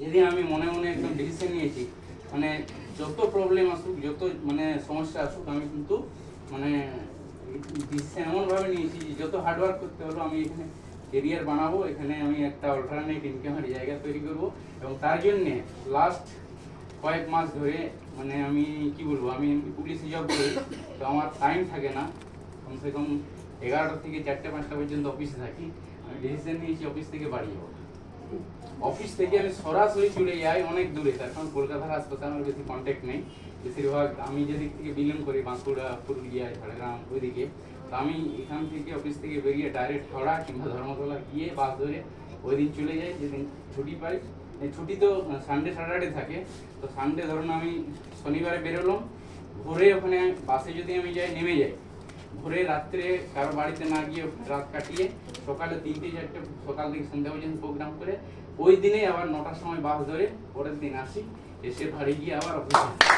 সেদিন আমি মনে মনে একদম ডিসিশন নিয়েছি, মানে যত প্রবলেম আসুক, যত মানে সমস্যা আসুক, আমি কিন্তু মানে ডিসিশন এমনভাবে নিয়েছি যে যত হার্ডওয়ার্ক করতে হলো আমি এখানে কেরিয়ার বানাবো, এখানে আমি একটা অল্টারনেট ইনকামের জায়গা তৈরি করব। এবং তার জন্যে লাস্ট কয়েক মাস ধরে মানে আমি কি বলবো, আমি পুলিশে জব করি, তো আমার টাইম থাকে না, কমসে কম 11টা থেকে 4টে-5টা পর্যন্ত অফিসে থাকি। আমি ডিসিশন নিয়েছি অফিস থেকে বাড়ি যাবো। অফিস থেকে আমি সরাসরি চলে যাই অনেক দূরে, তার কারণ কলকাতার আশপাশে আমার বেশি কন্ট্যাক্ট নেই। বেশিরভাগ আমি যেদিক থেকে বিলং করি, বাঁকুড়া, পুরুলিয়া, ঝাড়গ্রাম ওইদিকে, তো আমি এখান থেকে অফিস থেকে বেরিয়ে ডাইরেক্ট হাওড়া কিংবা ধর্মতলা গিয়ে বাস ধরে ওই দিন চলে যাই যেদিন ছুটি পাই। ছুটি তো সানডে স্যাটারডে থাকে, তো সানডে ধরুন আমি শনিবারে বেরোলাম, ভোরে ওখানে বাসে যদি আমি যাই নেমে যাই, ভোরে রাত্রে কারো বাড়িতে না গিয়ে রাত কাটিয়ে সকালে 3টে-4টে, সকাল থেকে সন্ধ্যা পর্যন্ত প্রোগ্রাম করে ওই দিনে আবার 9টার সময় বাস ধরে পরের দিন আসি, এসে বাড়ি গিয়ে আবার অফিসে।